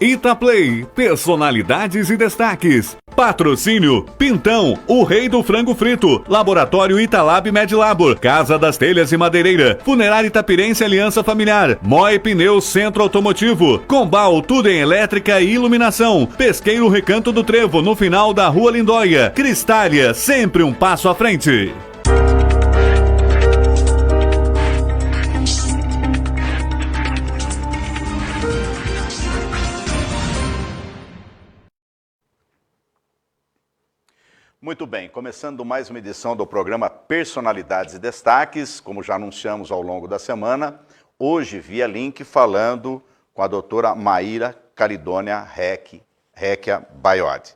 Itaplay, personalidades e destaques. Patrocínio Pintão, o rei do frango frito. Laboratório Italab Medlabor, Casa das Telhas e Madeireira. Funerária Itapirense Aliança Familiar. Moe Pneus Centro Automotivo. Combal, tudo em elétrica e iluminação. Pesqueiro Recanto do Trevo, no final da Rua Lindóia. Cristália, sempre um passo à frente. Muito bem, começando mais uma edição do programa Personalidades e Destaques, como já anunciamos ao longo da semana, hoje via link falando com a doutora Maíra Caridônia Recchia Baiodi.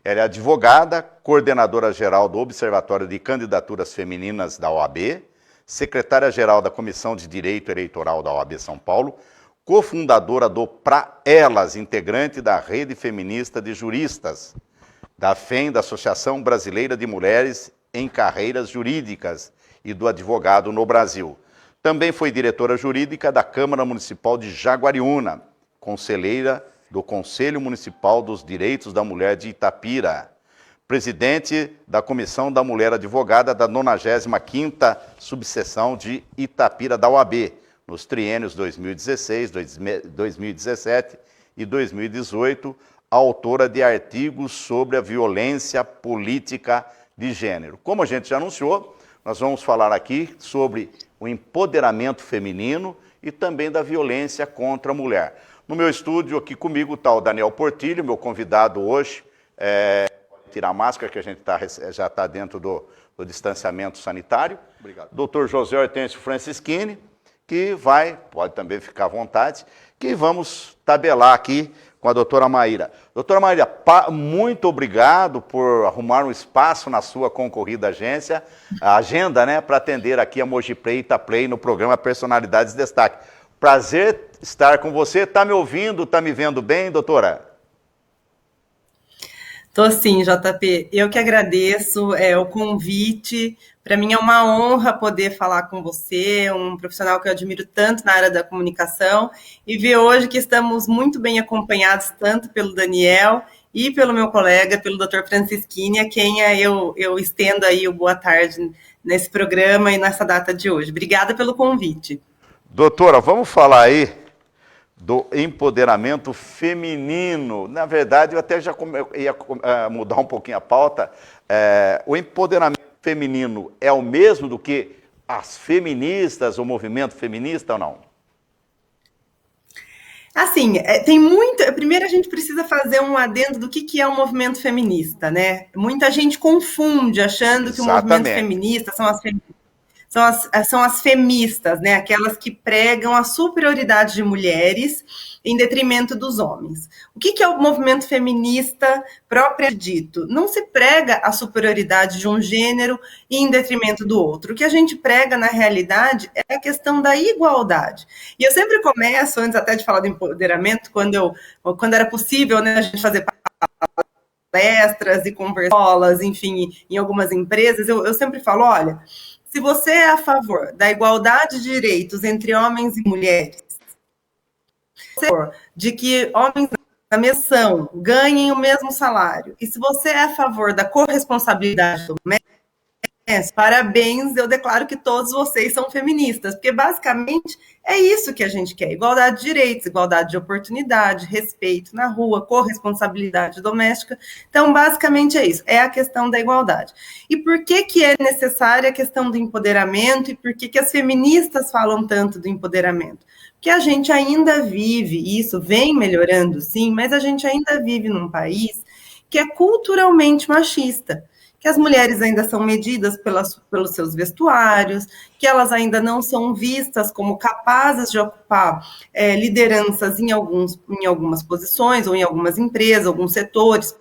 Ela é advogada, coordenadora-geral do Observatório de Candidaturas Femininas da OAB, secretária-geral da Comissão de Direito Eleitoral da OAB São Paulo, cofundadora do Pra Elas, integrante da Rede Feminista de Juristas, da FEM, da Associação Brasileira de Mulheres em Carreiras Jurídicas e do Advogado no Brasil. Também foi diretora jurídica da Câmara Municipal de Jaguariúna, conselheira do Conselho Municipal dos Direitos da Mulher de Itapira, presidente da Comissão da Mulher Advogada da 95ª Subseção de Itapira da OAB, nos triênios 2016, 2017 e 2018, autora de artigos sobre a violência política de gênero. Como a gente já anunciou, nós vamos falar aqui sobre o empoderamento feminino e também da violência contra a mulher. No meu estúdio, aqui comigo, está o Daniel Portilho, meu convidado hoje. Pode tirar a máscara, que a gente já está dentro do distanciamento sanitário. Obrigado. Dr. José Hortêncio Francischini, que pode também ficar à vontade, que vamos tabelar aqui com a doutora Maíra. Doutora Maíra, muito obrigado por arrumar um espaço na sua concorrida agenda, né, para atender aqui a Mogiplay e Itaplay no programa Personalidades de Destaque. Prazer estar com você. Está me ouvindo, está me vendo bem, doutora? Tô sim, JP. Eu que agradeço o convite. Para mim é uma honra poder falar com você, um profissional que eu admiro tanto na área da comunicação, e ver hoje que estamos muito bem acompanhados tanto pelo Daniel e pelo meu colega, pelo Dr. Francischini, a quem eu estendo aí o boa tarde nesse programa e nessa data de hoje. Obrigada pelo convite. Doutora, vamos falar aí do empoderamento feminino. Na verdade, eu até já ia mudar um pouquinho a pauta. O empoderamento feminino é o mesmo do que as feministas, o movimento feminista ou não? Assim, tem muito... Primeiro a gente precisa fazer um adendo do que é o movimento feminista, né? Muita gente confunde achando que o movimento feminista são as feministas, né? Aquelas que pregam a superioridade de mulheres em detrimento dos homens. O que é o movimento feminista propriamente dito? Não se prega a superioridade de um gênero em detrimento do outro. O que a gente prega, na realidade, é a questão da igualdade. E eu sempre começo, antes até de falar do empoderamento, quando era possível, né, a gente fazer palestras e conversas, enfim, em algumas empresas, eu sempre falo, olha, se você é a favor da igualdade de direitos entre homens e mulheres, de que homens na missão ganhem o mesmo salário, e se você é a favor da corresponsabilidade doméstica, parabéns, eu declaro que todos vocês são feministas, porque basicamente é isso que a gente quer, igualdade de direitos, igualdade de oportunidade, respeito na rua, corresponsabilidade doméstica. Então, basicamente é isso, é a questão da igualdade. E por que é necessária a questão do empoderamento e por que as feministas falam tanto do empoderamento? Porque a gente ainda vive, e isso vem melhorando sim, mas a gente ainda vive num país que é culturalmente machista, que as mulheres ainda são medidas pelos seus vestuários, que elas ainda não são vistas como capazes de ocupar lideranças em algumas posições, ou em algumas empresas, alguns setores,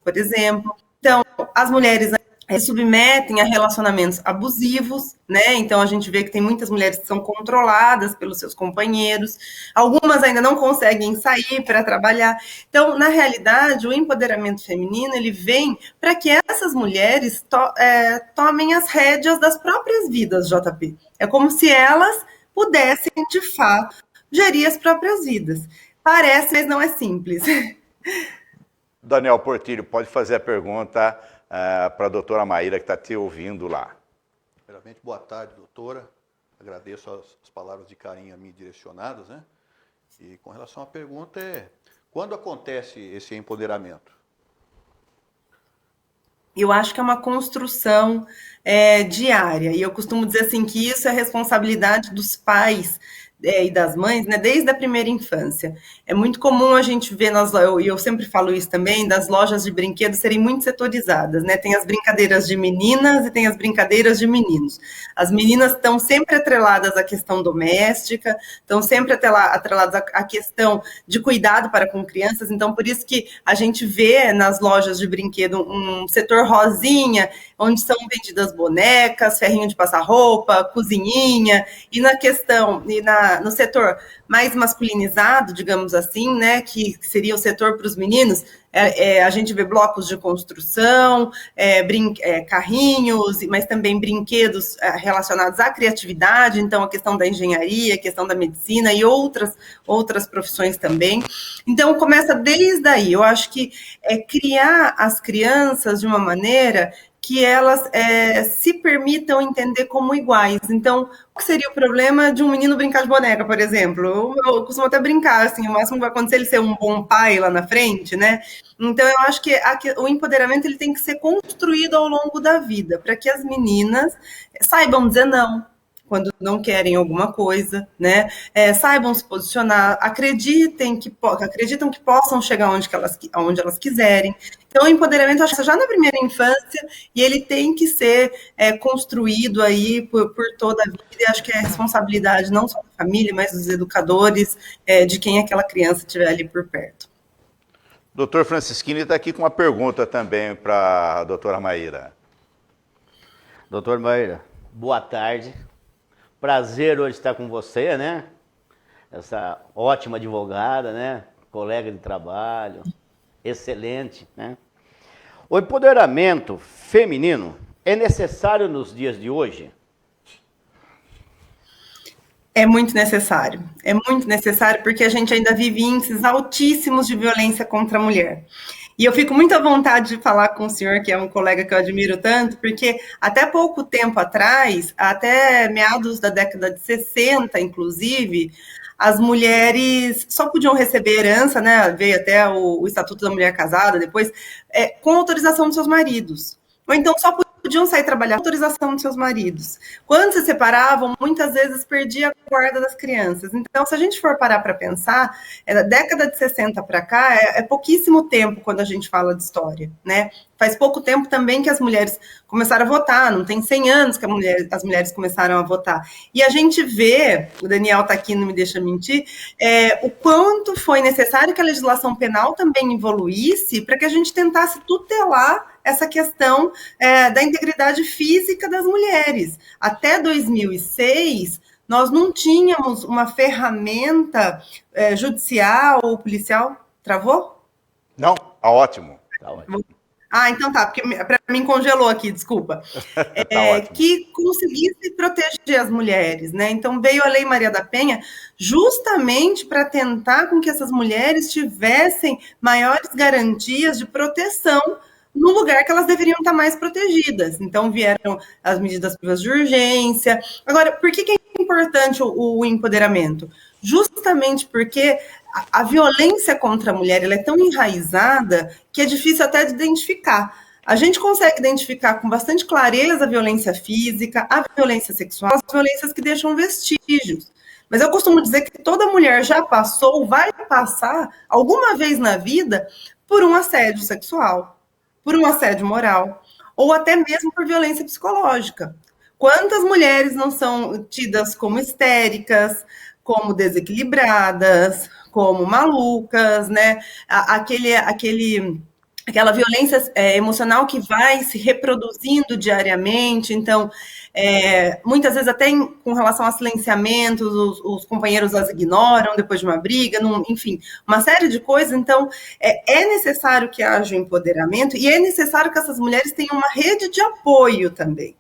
por exemplo. Então, as mulheres se submetem a relacionamentos abusivos, né? Então a gente vê que tem muitas mulheres que são controladas pelos seus companheiros, algumas ainda não conseguem sair para trabalhar. Então, na realidade, o empoderamento feminino ele vem para que essas mulheres tomem as rédeas das próprias vidas, JP. É como se elas pudessem, de fato, gerir as próprias vidas. Parece, mas não é simples. Daniel Portilho, pode fazer a pergunta para a doutora Maíra, que está te ouvindo lá. Primeiramente, boa tarde, doutora. Agradeço as palavras de carinho a mim direcionadas, né? E com relação à pergunta quando acontece esse empoderamento? Eu acho que é uma construção diária, e eu costumo dizer assim que isso é responsabilidade dos pais e das mães, né, desde a primeira infância. É muito comum a gente ver, e eu sempre falo isso também, das lojas de brinquedos serem muito setorizadas, né? Tem as brincadeiras de meninas e tem as brincadeiras de meninos. As meninas estão sempre atreladas à questão doméstica, estão sempre atreladas à questão de cuidado para com crianças, então por isso que a gente vê nas lojas de brinquedo um setor rosinha, onde são vendidas bonecas, ferrinho de passar roupa, cozinhinha, e na questão, no setor mais masculinizado, digamos assim, né, que seria o setor para os meninos, a gente vê blocos de construção, carrinhos, mas também brinquedos relacionados à criatividade, então a questão da engenharia, a questão da medicina e outras profissões também. Então começa desde aí. Eu acho que criar as crianças de uma maneira que elas se permitam entender como iguais. Então, o que seria o problema de um menino brincar de boneca, por exemplo? Eu costumo até brincar, assim, o máximo que vai acontecer é ele ser um bom pai lá na frente, né? Então, eu acho que o empoderamento ele tem que ser construído ao longo da vida, para que as meninas saibam dizer não quando não querem alguma coisa, né? Saibam se posicionar, acreditam que possam chegar onde elas quiserem. Então, o empoderamento, acho que já na primeira infância, e ele tem que ser construído aí por toda a vida, e acho que é responsabilidade não só da família, mas dos educadores, de quem aquela criança estiver ali por perto. Doutor Francisquini está aqui com uma pergunta também para a doutora Maíra. Doutor Maíra, boa tarde. Prazer hoje estar com você, né? Essa ótima advogada, né? Colega de trabalho, excelente, né? O empoderamento feminino é necessário nos dias de hoje? É muito necessário porque a gente ainda vive índices altíssimos de violência contra a mulher. E eu fico muito à vontade de falar com o senhor, que é um colega que eu admiro tanto, porque até pouco tempo atrás, até meados da década de 60, inclusive, as mulheres só podiam receber herança, né? Veio até o Estatuto da Mulher Casada depois, com autorização dos seus maridos. Ou então só podiam sair trabalhar com autorização dos seus maridos. Quando se separavam, muitas vezes perdia a guarda das crianças. Então, se a gente for parar para pensar, da década de 60 para cá, é pouquíssimo tempo quando a gente fala de história, né? Faz pouco tempo também que as mulheres começaram a votar, não tem 100 anos que as mulheres começaram a votar. E a gente vê, o Daniel está aqui, não me deixa mentir, o quanto foi necessário que a legislação penal também evoluísse para que a gente tentasse tutelar essa questão da integridade física das mulheres. Até 2006, nós não tínhamos uma ferramenta judicial ou policial. Travou? Não, tá ótimo. Tá ótimo. Ah, então tá, porque para mim congelou aqui, desculpa. Que conseguisse proteger as mulheres, né? Então veio a Lei Maria da Penha justamente para tentar com que essas mulheres tivessem maiores garantias de proteção no lugar que elas deveriam estar mais protegidas. Então vieram as medidas de urgência. Agora, por que é importante o empoderamento? Justamente porque a violência contra a mulher ela é tão enraizada que é difícil até de identificar. A gente consegue identificar com bastante clareza a violência física, a violência sexual, as violências que deixam vestígios. Mas eu costumo dizer que toda mulher já passou ou vai passar alguma vez na vida por um assédio sexual, por um assédio moral, ou até mesmo por violência psicológica. Quantas mulheres não são tidas como histéricas, como desequilibradas, como malucas, né? Aquela violência emocional que vai se reproduzindo diariamente. Então, muitas vezes até com relação a silenciamentos, os companheiros as ignoram depois de uma briga, enfim, uma série de coisas. Então, é necessário que haja um empoderamento e é necessário que essas mulheres tenham uma rede de apoio também.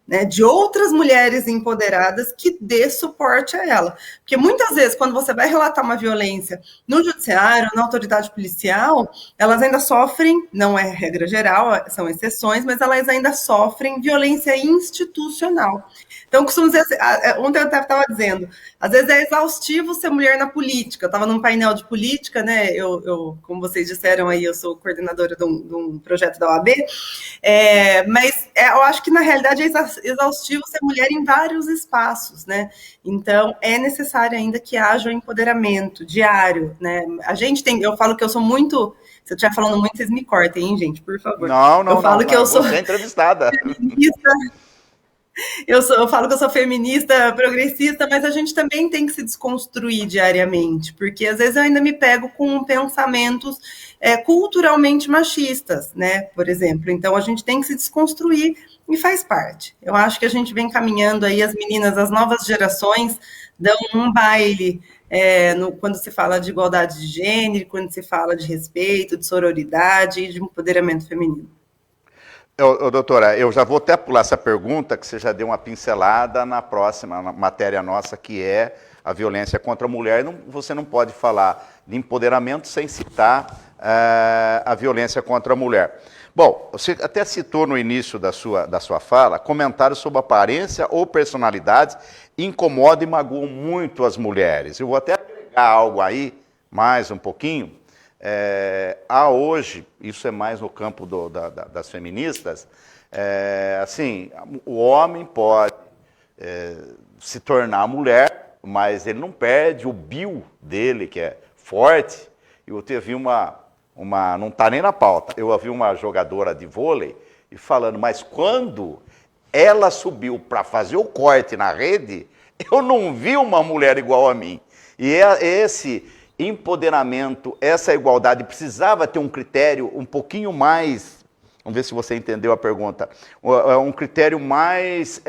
né, de outras mulheres empoderadas que dê suporte a ela. Porque muitas vezes, quando você vai relatar uma violência no judiciário, na autoridade policial, elas ainda sofrem, não é regra geral, são exceções, mas elas ainda sofrem violência institucional. Então, costumo dizer assim, ontem eu estava dizendo, às vezes é exaustivo ser mulher na política. Eu estava num painel de política, né? Eu, como vocês disseram aí, eu sou coordenadora de um projeto da OAB, mas eu acho que na realidade é exaustivo ser mulher em vários espaços, né? Então, é necessário ainda que haja um empoderamento diário, né? A gente tem, eu falo que eu sou muito, se eu estiver falando muito, vocês me cortem, hein, gente, por favor. Não, eu falo que eu sou você é entrevistada. Feminista. Eu falo que eu sou feminista, progressista, mas a gente também tem que se desconstruir diariamente, porque às vezes eu ainda me pego com pensamentos culturalmente machistas, né, por exemplo. Então a gente tem que se desconstruir e faz parte. Eu acho que a gente vem caminhando aí, as meninas, as novas gerações dão um baile quando se fala de igualdade de gênero, quando se fala de respeito, de sororidade e de empoderamento feminino. Doutora, eu já vou até pular essa pergunta, que você já deu uma pincelada na próxima matéria nossa, que é a violência contra a mulher. Você não pode falar de empoderamento sem citar a violência contra a mulher. Bom, você até citou no início da sua fala, comentários sobre aparência ou personalidade incomodam e magoam muito as mulheres. Eu vou até agregar algo aí, mais um pouquinho. Há hoje, isso é mais no campo das feministas, assim, o homem pode se tornar mulher, mas ele não perde o bio dele, que é forte. Eu vi não está nem na pauta, eu ouvi uma jogadora de vôlei e falando, mas quando ela subiu para fazer o corte na rede, eu não vi uma mulher igual a mim. E esse empoderamento, essa igualdade precisava ter um critério um pouquinho mais, vamos ver se você entendeu a pergunta, um critério mais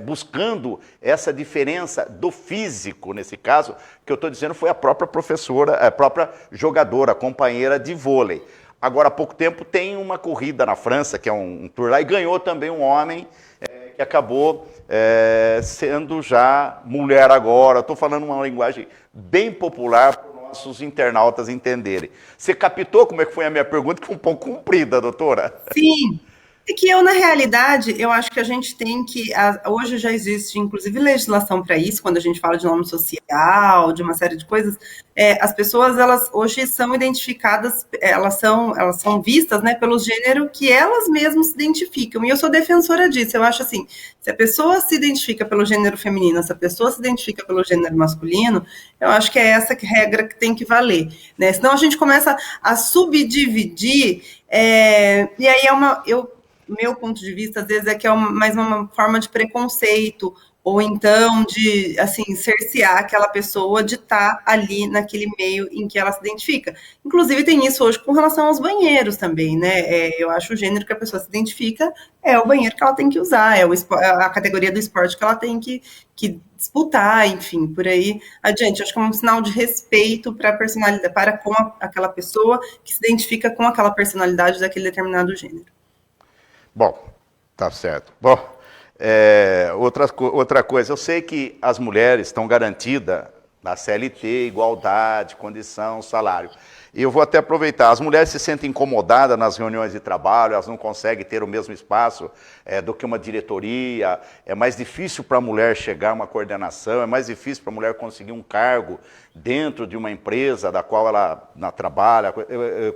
buscando essa diferença do físico, nesse caso, que eu estou dizendo foi a própria professora, a própria jogadora, companheira de vôlei. Agora, há pouco tempo tem uma corrida na França, que é um tour lá, e ganhou também um homem que acabou sendo já mulher agora. Estou falando uma linguagem bem popular para os nossos internautas entenderem. Você captou como é que foi a minha pergunta, que foi um pouco comprida, doutora? Sim. É que na realidade, eu acho que a gente tem que... Hoje já existe, inclusive, legislação para isso, quando a gente fala de nome social, de uma série de coisas. As pessoas, elas hoje são identificadas, elas são vistas, né, pelo gênero que elas mesmas se identificam. E eu sou defensora disso. Eu acho assim, se a pessoa se identifica pelo gênero feminino, se a pessoa se identifica pelo gênero masculino, eu acho que é essa regra que tem que valer, né? Senão a gente começa a subdividir, e aí meu ponto de vista, às vezes, é que é mais uma forma de preconceito, ou então de, assim, cercear aquela pessoa de estar ali naquele meio em que ela se identifica. Inclusive, tem isso hoje com relação aos banheiros também, né? Eu acho o gênero que a pessoa se identifica é o banheiro que ela tem que usar, a categoria do esporte que ela tem que disputar, enfim, por aí adiante. Acho que é um sinal de respeito para a personalidade, para com aquela pessoa que se identifica com aquela personalidade daquele determinado gênero. Bom, tá certo. Bom, outra coisa, eu sei que as mulheres estão garantidas na CLT, igualdade, condição, salário. E eu vou até aproveitar, as mulheres se sentem incomodadas nas reuniões de trabalho, elas não conseguem ter o mesmo espaço do que uma diretoria, é mais difícil para a mulher chegar a uma coordenação, é mais difícil para a mulher conseguir um cargo dentro de uma empresa da qual ela trabalha,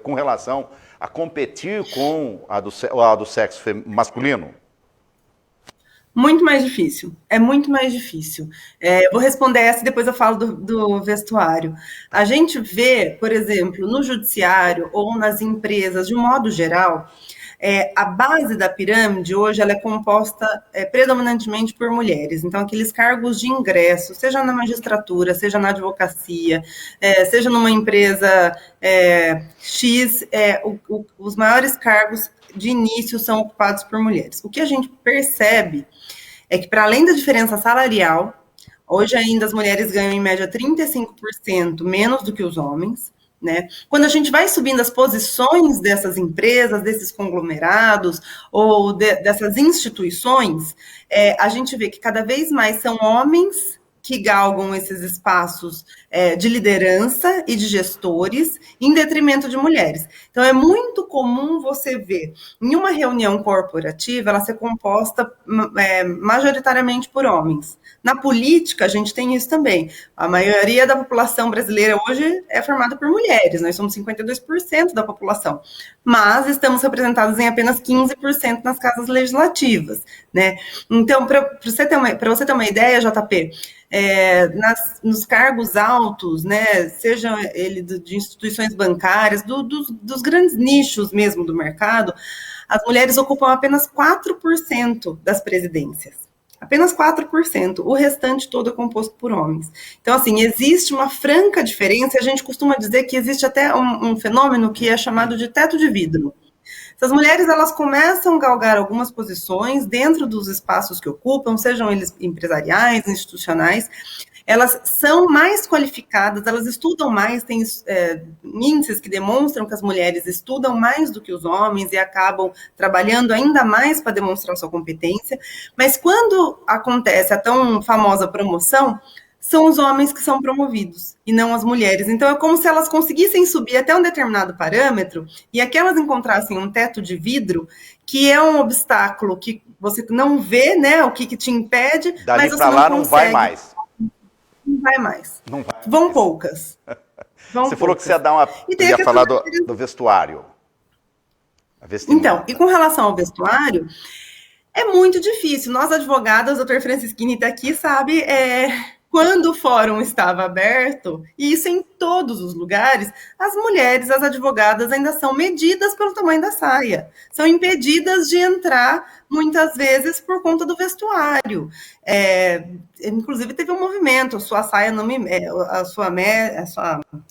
com relação a competir com a do sexo masculino? Muito mais difícil, é muito mais difícil. Vou responder essa e depois eu falo do vestuário. A gente vê, por exemplo, no judiciário ou nas empresas, de um modo geral, a base da pirâmide hoje ela é composta predominantemente por mulheres. Então, aqueles cargos de ingresso, seja na magistratura, seja na advocacia, seja numa empresa X, os maiores cargos de início são ocupados por mulheres. O que a gente percebe é que, para além da diferença salarial, hoje ainda as mulheres ganham em média 35% menos do que os homens, né? Quando a gente vai subindo as posições dessas empresas, desses conglomerados ou dessas instituições, a gente vê que cada vez mais são homens que galgam esses espaços de liderança e de gestores em detrimento de mulheres. Então, é muito comum você ver em uma reunião corporativa ela ser composta majoritariamente por homens. Na política, a gente tem isso também. A maioria da população brasileira hoje é formada por mulheres, nós somos 52% da população, mas estamos representados em apenas 15% nas casas legislativas, né? Então, para você ter uma ideia, JP, nos cargos altos, né, seja ele de instituições bancárias, dos grandes nichos mesmo do mercado, as mulheres ocupam apenas 4% das presidências. Apenas 4%, o restante todo é composto por homens. Então, assim, existe uma franca diferença, a gente costuma dizer que existe até um fenômeno que é chamado de teto de vidro. Essas mulheres, elas começam a galgar algumas posições dentro dos espaços que ocupam, sejam eles empresariais, institucionais, elas são mais qualificadas, elas estudam mais, tem índices que demonstram que as mulheres estudam mais do que os homens e acabam trabalhando ainda mais para demonstrar sua competência, mas quando acontece a tão famosa promoção, são os homens que são promovidos e não as mulheres. Então, é como se elas conseguissem subir até um determinado parâmetro e aquelas encontrassem um teto de vidro, que é um obstáculo que você não vê, né, o que te impede, dali mas você para lá não não vai mais. Não vai mais. Não vai. Vão poucas. Você falou que você ia falar do vestuário. Então, e com relação ao vestuário, é muito difícil. Nós, advogadas, o Dr. Francisquini está aqui, sabe, quando o fórum estava aberto, e isso em todos os lugares, as mulheres, as advogadas ainda são medidas pelo tamanho da saia. São impedidas de entrar, muitas vezes, por conta do vestuário. Inclusive, teve um movimento, sua saia não me... a sua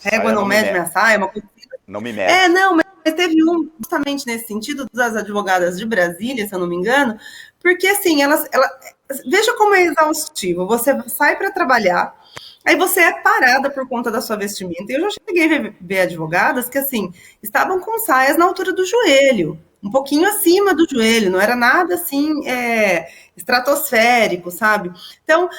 régua não mede minha saia, uma coisa assim. Não me mede. Mas teve justamente nesse sentido, das advogadas de Brasília, se eu não me engano, porque, assim, veja como é exaustivo. Você sai para trabalhar, aí você é parada por conta da sua vestimenta. Eu já cheguei a ver advogadas que, assim, estavam com saias na altura do joelho, um pouquinho acima do joelho, não era nada, assim, estratosférico, sabe? Então,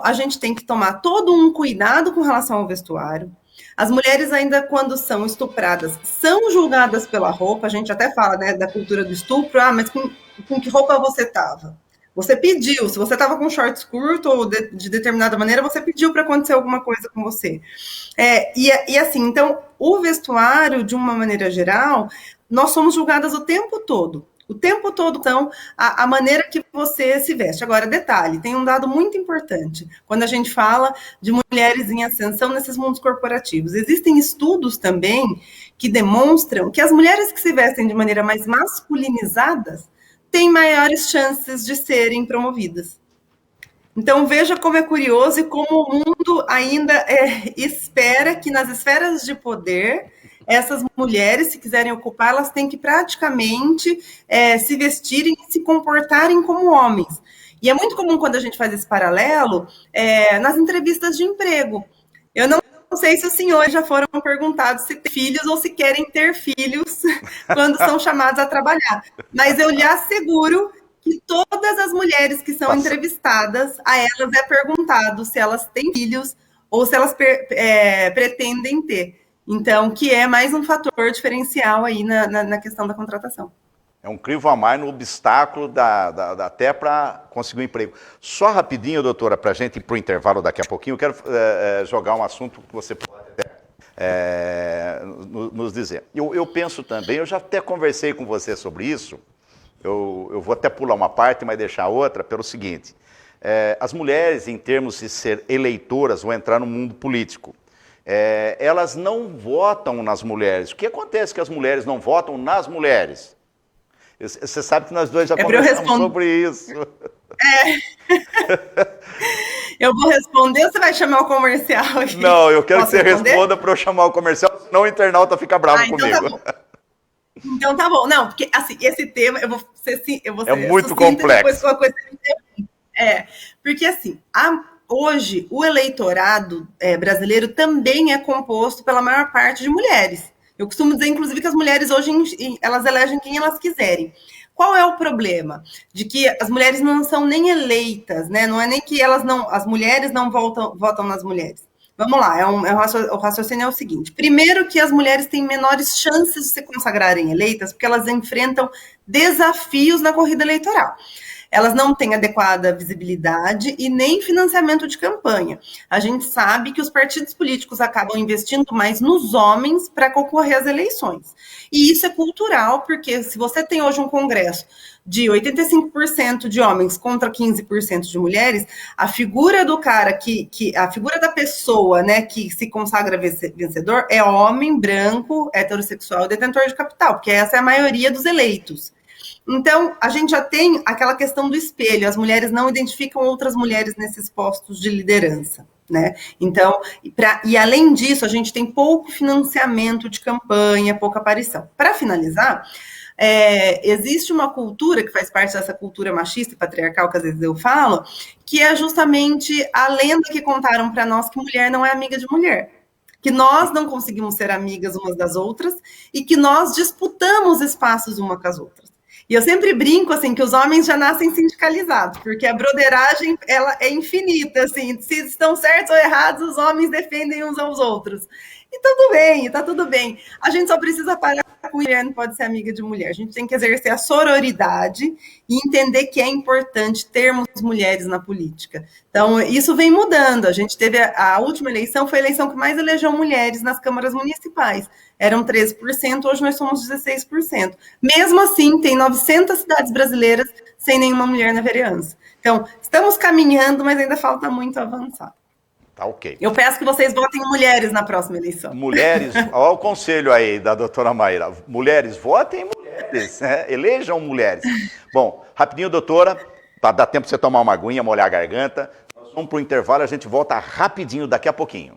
a gente tem que tomar todo um cuidado com relação ao vestuário. As mulheres ainda, quando são estupradas, são julgadas pela roupa. A gente até fala, né, da cultura do estupro. Mas com que roupa você estava? Você pediu. Se você estava com shorts curto ou de determinada maneira, você pediu para acontecer alguma coisa com você. E assim, então, o vestuário, de uma maneira geral, nós somos julgadas o tempo todo. O tempo todo, então, a maneira que você se veste. Agora, detalhe, tem um dado muito importante. Quando a gente fala de mulheres em ascensão nesses mundos corporativos, existem estudos também que demonstram que as mulheres que se vestem de maneira mais masculinizada têm maiores chances de serem promovidas. Então, veja como é curioso e como o mundo ainda espera que nas esferas de poder, essas mulheres, se quiserem ocupar, elas têm que praticamente se vestirem e se comportarem como homens. E é muito comum quando a gente faz esse paralelo nas entrevistas de emprego. Eu não sei se os senhores já foram perguntados se têm filhos ou se querem ter filhos quando são chamados a trabalhar. Mas eu lhe asseguro que todas as mulheres que são entrevistadas, a elas é perguntado se elas têm filhos ou se elas pretendem ter. Então, que é mais um fator diferencial aí na questão da contratação. É um crivo a mais no obstáculo até para conseguir um emprego. Só rapidinho, doutora, para a gente ir para o intervalo daqui a pouquinho, eu quero jogar um assunto que você pode nos dizer. Eu penso também, eu já até conversei com você sobre isso, eu vou até pular uma parte, mas deixar outra, pelo seguinte. As mulheres, em termos de ser eleitoras, vão entrar no mundo político. Elas não votam nas mulheres. O que acontece que as mulheres não votam nas mulheres? Você sabe que nós dois já conversamos sobre isso. Eu vou responder ou você vai chamar o comercial aqui? Não, eu quero que você responda para eu chamar o comercial, senão o internauta fica bravo comigo. Então tá bom. Não, porque assim, esse tema, eu vou ser muito complexo. Porque assim, hoje, o eleitorado brasileiro também é composto pela maior parte de mulheres. Eu costumo dizer, inclusive, que as mulheres hoje, elas elegem quem elas quiserem. Qual é o problema? De que as mulheres não são nem eleitas, né? Não é nem que as mulheres não votam nas mulheres. Vamos lá, o raciocínio é o seguinte. Primeiro que as mulheres têm menores chances de se consagrarem eleitas, porque elas enfrentam desafios na corrida eleitoral. Elas não têm adequada visibilidade e nem financiamento de campanha. A gente sabe que os partidos políticos acabam investindo mais nos homens para concorrer às eleições. E isso é cultural, porque se você tem hoje um congresso de 85% de homens contra 15% de mulheres, a figura do cara a figura da pessoa, né, que se consagra vencedor é homem, branco, heterossexual, detentor de capital, porque essa é a maioria dos eleitos. Então, a gente já tem aquela questão do espelho, as mulheres não identificam outras mulheres nesses postos de liderança, né? Então, e além disso, a gente tem pouco financiamento de campanha, pouca aparição. Para finalizar, existe uma cultura que faz parte dessa cultura machista e patriarcal que às vezes eu falo, que é justamente a lenda que contaram para nós que mulher não é amiga de mulher. Que nós não conseguimos ser amigas umas das outras e que nós disputamos espaços uma com as outras. E eu sempre brinco, assim, que os homens já nascem sindicalizados, porque a broderagem, ela é infinita, assim, se estão certos ou errados, os homens defendem uns aos outros. E tudo bem, tá tudo bem. A gente só precisa parar com mulher, não pode ser amiga de mulher. A gente tem que exercer a sororidade e entender que é importante termos mulheres na política. Então, isso vem mudando. A gente teve a última eleição, foi a eleição que mais elegeu mulheres nas câmaras municipais. Eram 13%, hoje nós somos 16%. Mesmo assim, tem 900 cidades brasileiras sem nenhuma mulher na vereança. Então, estamos caminhando, mas ainda falta muito avançar. Tá ok. Eu peço que vocês votem em mulheres na próxima eleição. Mulheres, olha o conselho aí da doutora Maíra. Mulheres, votem em mulheres, né? Elejam mulheres. Bom, rapidinho, doutora, dá tempo de você tomar uma aguinha, molhar a garganta. Nós vamos para o intervalo, a gente volta rapidinho daqui a pouquinho.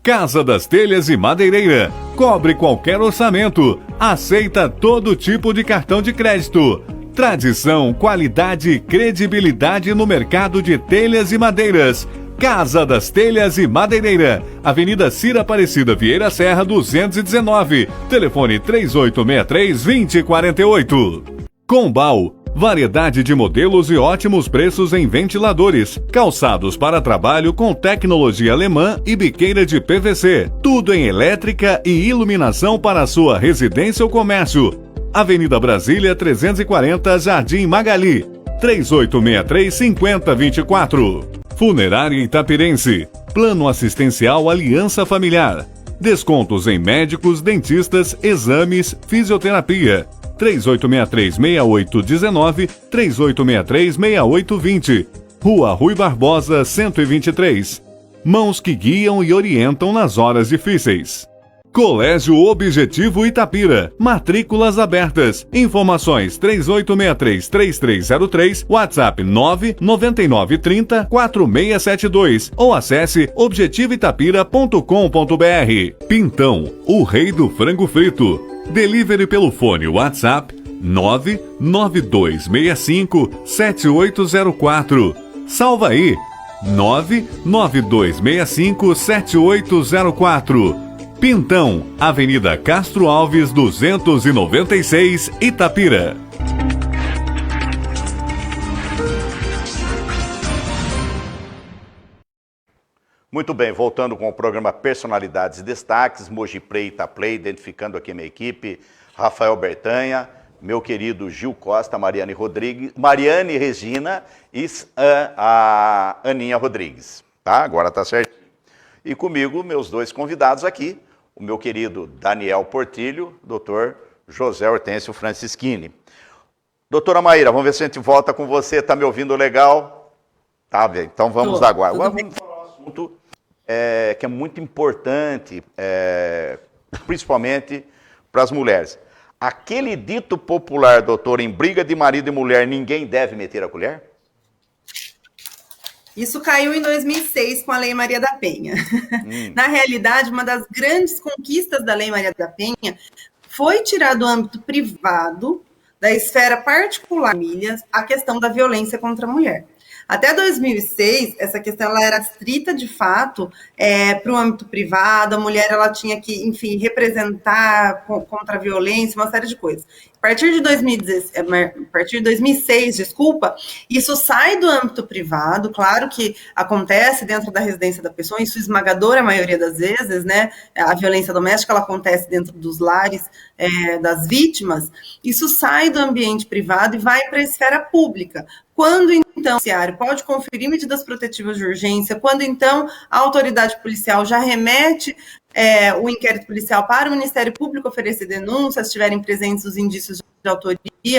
Casa das Telhas e Madeireira. Cobre qualquer orçamento. Aceita todo tipo de cartão de crédito. Tradição, qualidade e credibilidade no mercado de telhas e madeiras. Casa das Telhas e Madeireira. Avenida Cira Aparecida Vieira Serra 219. Telefone 3863-2048. Combal. Variedade de modelos e ótimos preços em ventiladores, calçados para trabalho com tecnologia alemã e biqueira de PVC. Tudo em elétrica e iluminação para a sua residência ou comércio. Avenida Brasília 340, Jardim Magali. 3863-5024. Funerária Itapirense. Plano assistencial Aliança Familiar. Descontos em médicos, dentistas, exames, fisioterapia. 3863-6819, 3863-6820. Rua Rui Barbosa, 123. Mãos que guiam e orientam nas horas difíceis. Colégio Objetivo Itapira. Matrículas abertas. Informações 3863-3303, WhatsApp 99930-4672 ou acesse objetivoitapira.com.br. Pintão, o rei do frango frito. Delivery pelo fone WhatsApp 99265-7804. Salva aí, 99265-7804. Pintão, Avenida Castro Alves 296, Itapira. Muito bem, voltando com o programa Personalidades e Destaques, Mogi Play, Itaplay, identificando aqui a minha equipe, Rafael Bertanha, meu querido Gil Costa, Mariane Rodrigues, Mariane Regina e a Aninha Rodrigues, tá? Agora tá certinho. E comigo, meus dois convidados aqui, o meu querido Daniel Portilho, doutor José Hortêncio Francischini. Doutora Maíra, vamos ver se a gente volta com você, tá me ouvindo legal? Tá, velho, então vamos agora. Agora vamos falar um assunto que é muito importante, principalmente para as mulheres. Aquele dito popular, doutor, em briga de marido e mulher, ninguém deve meter a colher? Isso caiu em 2006 com a Lei Maria da Penha. Na realidade, uma das grandes conquistas da Lei Maria da Penha foi tirar do âmbito privado da esfera particular das famílias a questão da violência contra a mulher. Até 2006, essa questão ela era restrita, de fato, para o âmbito privado, a mulher ela tinha que, enfim, representar contra a violência, uma série de coisas. A partir de 2006, isso sai do âmbito privado, claro que acontece dentro da residência da pessoa, isso esmagadora a maioria das vezes, né? A violência doméstica ela acontece dentro dos lares das vítimas, isso sai do ambiente privado e vai para a esfera pública. Quando, então, o judiciário pode conferir medidas protetivas de urgência, quando, então, a autoridade policial já remete o inquérito policial para o Ministério Público oferecer denúncias, se estiverem presentes os indícios de autoria e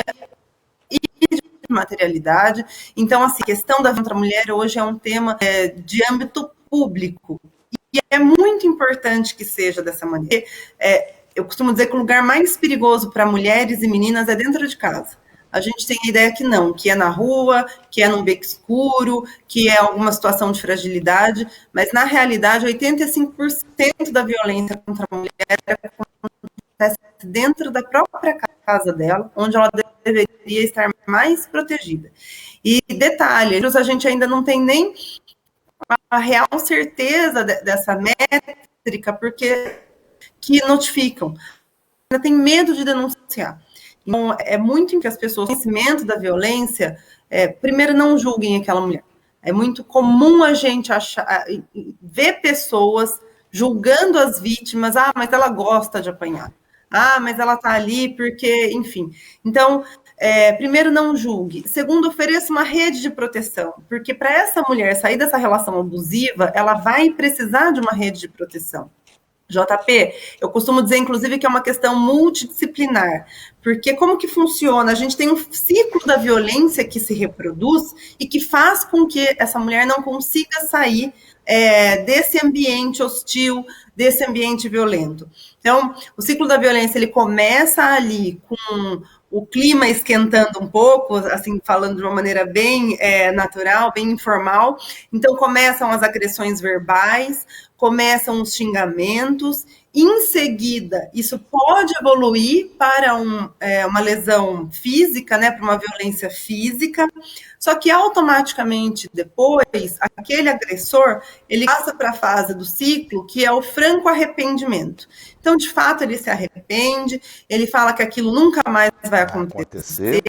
de materialidade. Então, assim, a questão da violência contra a mulher hoje é um tema de âmbito público. E é muito importante que seja dessa maneira. Eu costumo dizer que o lugar mais perigoso para mulheres e meninas é dentro de casa. A gente tem a ideia que não, que é na rua, que é num beco escuro, que é alguma situação de fragilidade, mas na realidade 85% da violência contra a mulher acontece dentro da própria casa dela, onde ela deveria estar mais protegida. E detalhe, a gente ainda não tem nem a real certeza dessa métrica, porque que notificam, ainda tem medo de denunciar. Então, é muito importante que as pessoas, conhecimento da violência, primeiro não julguem aquela mulher. É muito comum a gente ver pessoas julgando as vítimas, mas ela gosta de apanhar. Mas ela tá ali porque, enfim. Então, primeiro, não julgue. Segundo, ofereça uma rede de proteção, porque para essa mulher sair dessa relação abusiva, ela vai precisar de uma rede de proteção. JP, eu costumo dizer, inclusive, que é uma questão multidisciplinar, porque como que funciona? A gente tem um ciclo da violência que se reproduz e que faz com que essa mulher não consiga sair desse ambiente hostil, desse ambiente violento. Então, o ciclo da violência, ele começa ali com o clima esquentando um pouco, assim, falando de uma maneira bem natural, bem informal. Então, começam as agressões verbais, começam os xingamentos, em seguida, isso pode evoluir para uma lesão física, né, para uma violência física, só que automaticamente depois, aquele agressor, ele passa para a fase do ciclo, que é o franco arrependimento. Então, de fato, ele se arrepende, ele fala que aquilo nunca mais vai acontecer,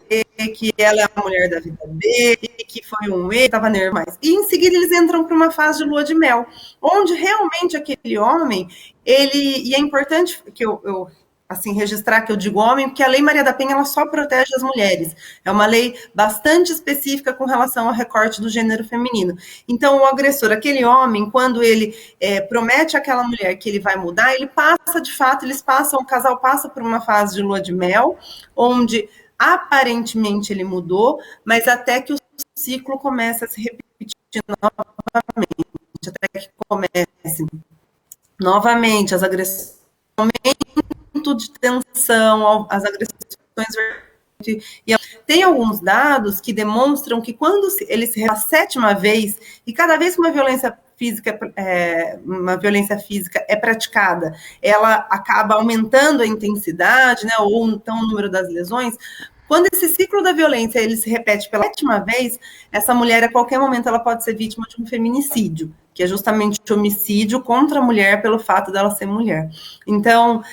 que ela é a mulher da vida dele, que foi um erro, estava nervoso. E em seguida eles entram para uma fase de lua de mel, onde realmente aquele homem, e é importante que eu assim, registrar que eu digo homem, porque a Lei Maria da Penha, ela só protege as mulheres. É uma lei bastante específica com relação ao recorte do gênero feminino. Então, o agressor, aquele homem, quando ele promete àquela mulher que ele vai mudar, ele passa, de fato, o casal passa por uma fase de lua de mel, onde aparentemente ele mudou, mas até que o ciclo começa a se repetir novamente, até que comece novamente as agressões, de tensão, as agressões. E tem alguns dados que demonstram que quando ele se repete a sétima vez, e cada vez que uma violência física é praticada, ela acaba aumentando a intensidade, né, ou então o número das lesões. Quando esse ciclo da violência ele se repete pela sétima vez, essa mulher, a qualquer momento, ela pode ser vítima de um feminicídio, que é justamente o homicídio contra a mulher pelo fato dela ser mulher. Então,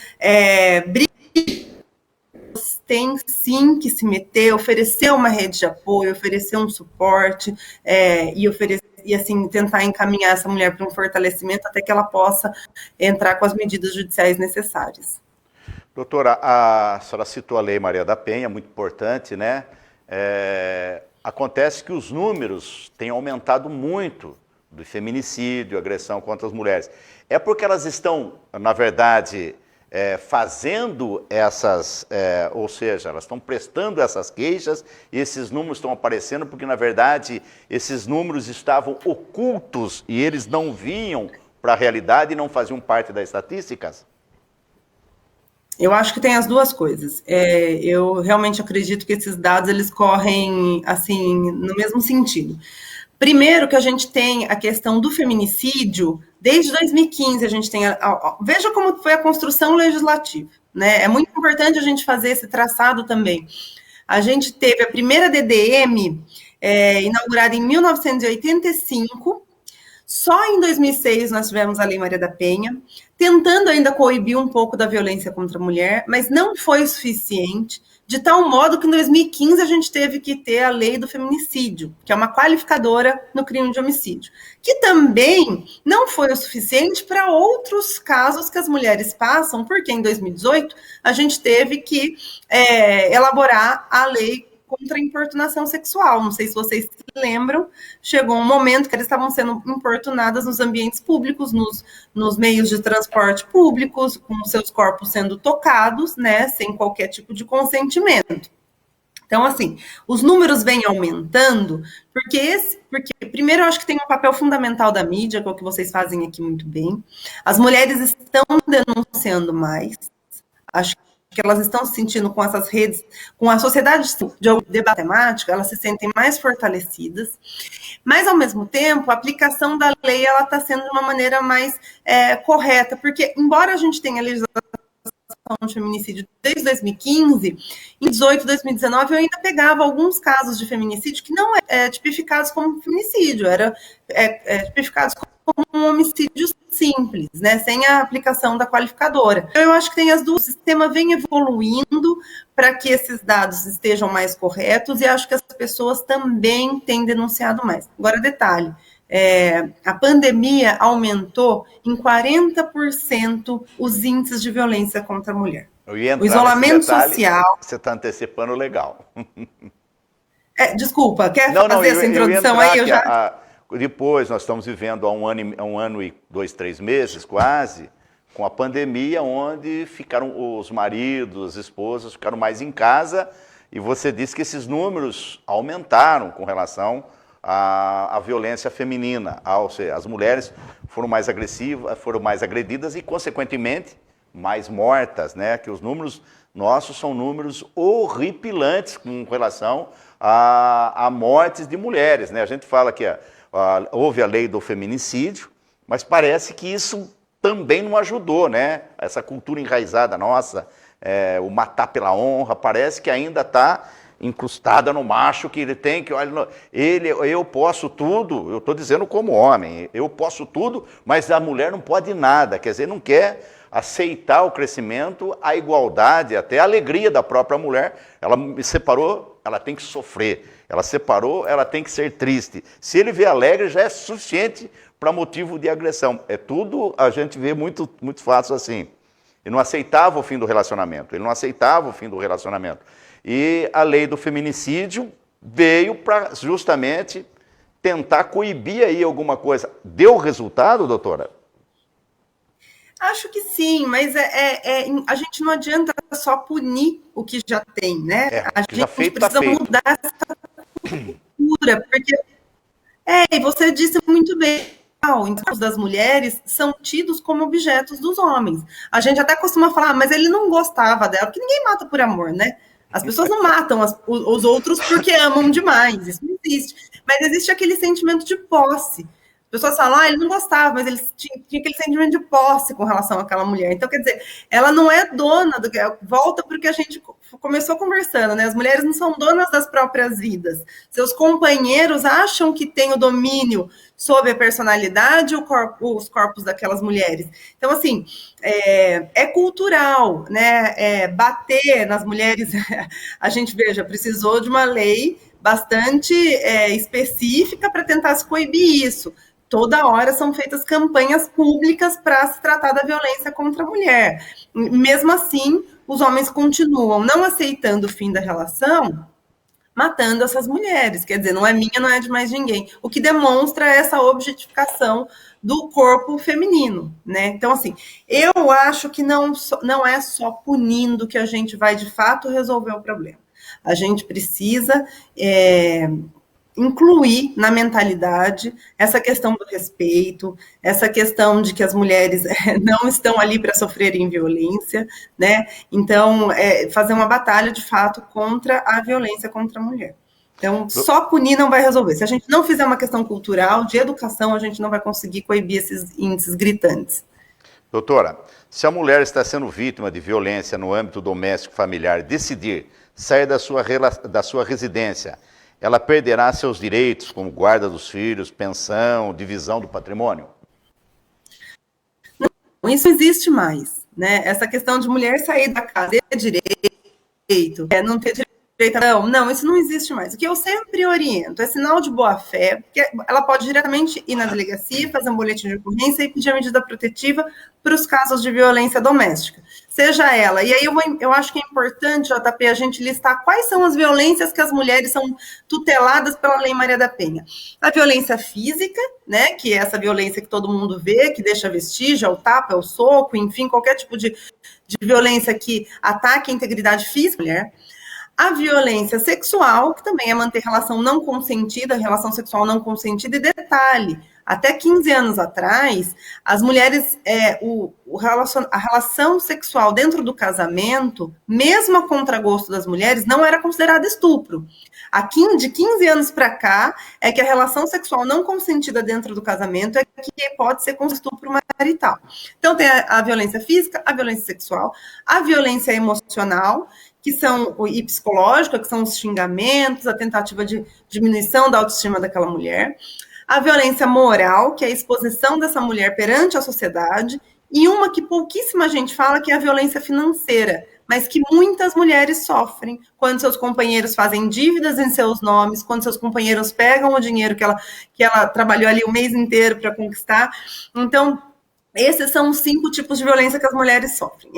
tem sim que se meter, oferecer uma rede de apoio, oferecer um suporte e assim, tentar encaminhar essa mulher para um fortalecimento até que ela possa entrar com as medidas judiciais necessárias. Doutora, a senhora citou a Lei Maria da Penha, muito importante, né? Acontece que os números têm aumentado muito do feminicídio, agressão contra as mulheres. É porque elas estão, na verdade, fazendo essas, ou seja, elas estão prestando essas queixas e esses números estão aparecendo porque, na verdade, esses números estavam ocultos e eles não vinham para a realidade e não faziam parte das estatísticas? Eu acho que tem as duas coisas. Eu realmente acredito que esses dados eles correm assim no mesmo sentido. Primeiro que a gente tem a questão do feminicídio, desde 2015 a gente tem... veja como foi a construção legislativa, né? É muito importante a gente fazer esse traçado também. A gente teve a primeira DDM inaugurada em 1985. Só em 2006 nós tivemos a Lei Maria da Penha, tentando ainda coibir um pouco da violência contra a mulher, mas não foi o suficiente, de tal modo que em 2015 a gente teve que ter a Lei do Feminicídio, que é uma qualificadora no crime de homicídio, que também não foi o suficiente para outros casos que as mulheres passam, porque em 2018 a gente teve que elaborar a lei contra a importunação sexual. Não sei se vocês se lembram, chegou um momento que elas estavam sendo importunadas nos ambientes públicos, nos meios de transporte públicos, com seus corpos sendo tocados, né, sem qualquer tipo de consentimento. Então, assim, os números vêm aumentando, porque primeiro, eu acho que tem um papel fundamental da mídia, que é o que vocês fazem aqui muito bem. As mulheres estão denunciando mais, acho que elas estão se sentindo com essas redes, com a sociedade de debate temático, elas se sentem mais fortalecidas, mas, ao mesmo tempo, a aplicação da lei está sendo de uma maneira mais correta, porque, embora a gente tenha legislação de feminicídio desde 2015, em 2018, 2019, eu ainda pegava alguns casos de feminicídio que não tipificados como feminicídio, eram tipificados como um homicídio simples, né, sem a aplicação da qualificadora. Eu acho que tem as duas, o sistema vem evoluindo para que esses dados estejam mais corretos e acho que as pessoas também têm denunciado mais. Agora, detalhe, a pandemia aumentou em 40% os índices de violência contra a mulher. Eu ia entrar o isolamento nesse detalhe, social... Você está antecipando legal. Desculpa, quer fazer essa introdução aí? Depois, nós estamos vivendo há um ano e 2, 3 meses, quase, com a pandemia, onde ficaram os maridos, as esposas, ficaram mais em casa, e você disse que esses números aumentaram com relação à violência feminina, ou seja, as mulheres foram mais agressivas, foram mais agredidas e, consequentemente, mais mortas, né? Que os números nossos são números horripilantes com relação a mortes de mulheres, né? A gente fala que houve a lei do feminicídio, mas parece que isso também não ajudou, né? Essa cultura enraizada nossa, o matar pela honra, parece que ainda está incrustada no macho, que ele tem que, olha, eu posso tudo, eu estou dizendo como homem, eu posso tudo, mas a mulher não pode nada, quer dizer, não quer aceitar o crescimento, a igualdade, até a alegria da própria mulher. Ela me separou, ela tem que sofrer. Ela separou, ela tem que ser triste. Se ele vê alegre, já é suficiente para motivo de agressão. É tudo, a gente vê muitos fatos assim. Ele não aceitava o fim do relacionamento. E a lei do feminicídio veio para justamente tentar coibir aí alguma coisa. Deu resultado, doutora? Acho que sim, mas a gente não adianta só punir o que já tem, né? A gente precisa mudar essa cultura, porque e você disse muito bem, os das mulheres são tidos como objetos dos homens. A gente até costuma falar, mas ele não gostava dela, porque ninguém mata por amor, né? As pessoas não matam os outros porque amam demais, isso não existe. Mas existe aquele sentimento de posse. As pessoas falam, ele não gostava, mas ele tinha aquele sentimento de posse com relação àquela mulher. Então, quer dizer, ela não é dona do que... Volta porque a gente começou conversando, né? As mulheres não são donas das próprias vidas. Seus companheiros acham que têm o domínio sobre a personalidade ou os corpos daquelas mulheres. Então, assim, é cultural, né? Bater nas mulheres, a gente, precisou de uma lei bastante específica para tentar se coibir isso. Toda hora são feitas campanhas públicas para se tratar da violência contra a mulher. Mesmo assim, os homens continuam não aceitando o fim da relação, matando essas mulheres. Quer dizer, não é minha, não é de mais ninguém. O que demonstra essa objetificação do corpo feminino, né? Então, assim, eu acho que não é só punindo que a gente vai, de fato, resolver o problema. A gente precisa... incluir na mentalidade essa questão do respeito, essa questão de que as mulheres não estão ali para sofrerem violência, né? Então, fazer uma batalha, de fato, contra a violência contra a mulher. Então, só punir não vai resolver. Se a gente não fizer uma questão cultural, de educação, a gente não vai conseguir coibir esses índices gritantes. Doutora, se a mulher está sendo vítima de violência no âmbito doméstico familiar, decidir sair da sua residência, ela perderá seus direitos como guarda dos filhos, pensão, divisão do patrimônio? Não, isso não existe mais, né? Essa questão de mulher sair da casa, ter direito, não ter direito, não, isso não existe mais. O que eu sempre oriento é sinal de boa-fé, porque ela pode diretamente ir na delegacia, fazer um boletim de ocorrência e pedir a medida protetiva para os casos de violência doméstica. Seja ela. E aí eu acho que é importante, JP, a gente listar quais são as violências que as mulheres são tuteladas pela Lei Maria da Penha. A violência física, né, que é essa violência que todo mundo vê, que deixa vestígio, é o tapa, é o soco, enfim, qualquer tipo de violência que ataque a integridade física da mulher. A violência sexual, que também é manter relação não consentida, relação sexual não consentida, e detalhe, até 15 anos atrás, as mulheres, a relação sexual dentro do casamento, mesmo a contragosto das mulheres, não era considerada estupro. De 15 anos para cá, é que a relação sexual não consentida dentro do casamento é que pode ser com estupro marital. Então, tem a violência física, a violência sexual, a violência emocional, e psicológica, que são os xingamentos, a tentativa de diminuição da autoestima daquela mulher, a violência moral, que é a exposição dessa mulher perante a sociedade, e uma que pouquíssima gente fala, que é a violência financeira, mas que muitas mulheres sofrem quando seus companheiros fazem dívidas em seus nomes, quando seus companheiros pegam o dinheiro que ela trabalhou ali o mês inteiro para conquistar. Então, esses são os 5 tipos de violência que as mulheres sofrem.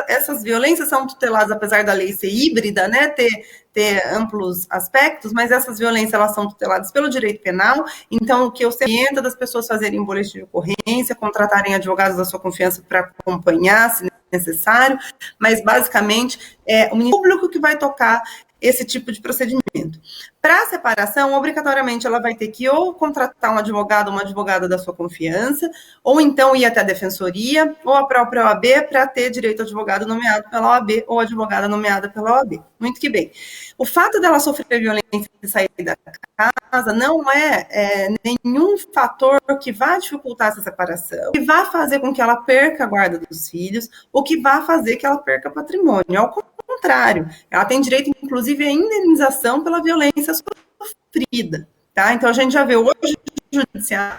Essas violências são tuteladas, apesar da lei ser híbrida, né, ter amplos aspectos, mas essas violências elas são tuteladas pelo direito penal. Então, o que eu sempre oriento das pessoas fazerem um boletim de ocorrência, contratarem advogados da sua confiança para acompanhar, se necessário, mas basicamente é o Ministério Público que vai tocar esse tipo de procedimento. Para a separação, obrigatoriamente ela vai ter que ou contratar um advogado ou uma advogada da sua confiança, ou então ir até a defensoria, ou a própria OAB, para ter direito a advogado nomeado pela OAB ou advogada nomeada pela OAB. Muito que bem. O fato dela sofrer violência e sair da casa não é nenhum fator que vá dificultar essa separação, que vá fazer com que ela perca a guarda dos filhos, ou que vá fazer que ela perca patrimônio. Ao contrário, ela tem direito, inclusive, à indenização pela violência sofrida, tá? Então, a gente já vê hoje o judiciário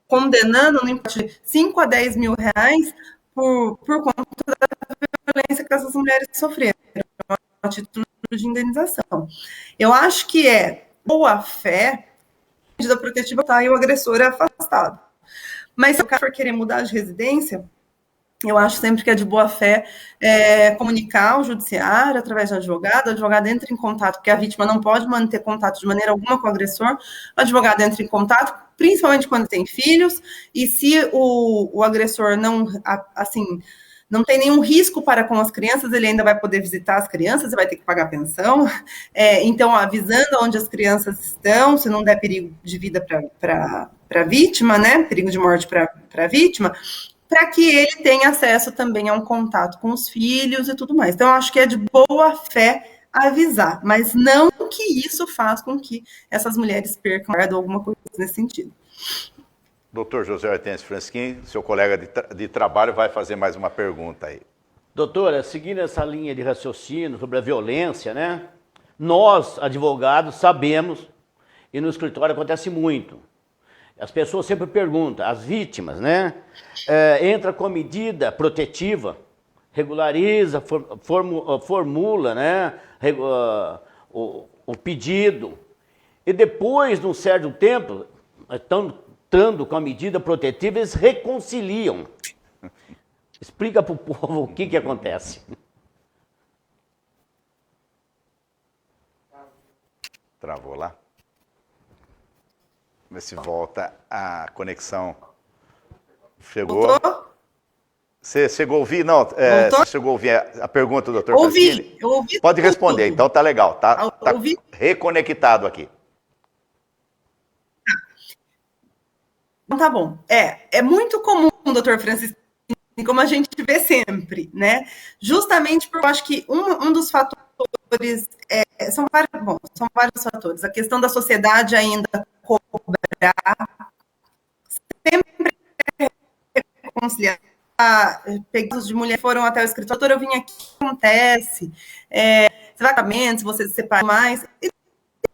condenando no importe de 5 a 10 mil reais por conta da violência que essas mulheres sofreram, a título de indenização. Eu acho que é boa fé, a medida protetiva tá, e o agressor é afastado. Mas se o cara for querer mudar de residência, eu acho sempre que é de boa fé comunicar ao judiciário através do advogado. O advogado entra em contato, porque a vítima não pode manter contato de maneira alguma com o agressor. O advogado entra em contato, principalmente quando tem filhos, e se o agressor não tem nenhum risco para com as crianças, ele ainda vai poder visitar as crianças e vai ter que pagar pensão. Então, avisando onde as crianças estão, se não der perigo de vida para a vítima, né, perigo de morte para a vítima, para que ele tenha acesso também a um contato com os filhos e tudo mais. Então, eu acho que é de boa fé avisar, mas não que isso faça com que essas mulheres percam ou alguma coisa nesse sentido. Doutor José Hortêncio Franskin, seu colega de trabalho, vai fazer mais uma pergunta aí. Doutora, seguindo essa linha de raciocínio sobre a violência, né? Nós, advogados, sabemos, e no escritório acontece muito. As pessoas sempre perguntam, as vítimas, né? Entra com medida protetiva, regulariza, formula, né? O pedido. E depois, de um certo tempo, estando com a medida protetiva, eles reconciliam. Explica para o povo o que acontece. Travou lá? Vê se volta a conexão. Chegou? Voltou? Você chegou a ouvir? Não, você chegou a ouvir a pergunta do doutor Franskin? Eu ouvi. Pode responder, tudo. Então tá legal. Tá ouvi. Reconectado aqui. Então tá bom. É muito comum, doutor Francisco, como a gente vê sempre, né? Justamente porque eu acho que um dos fatores são vários fatores. A questão da sociedade ainda cobrar sempre reconciliar. Pegados de mulher foram até o escritório, doutora, eu vim aqui, o que acontece? Se você se separa mais, e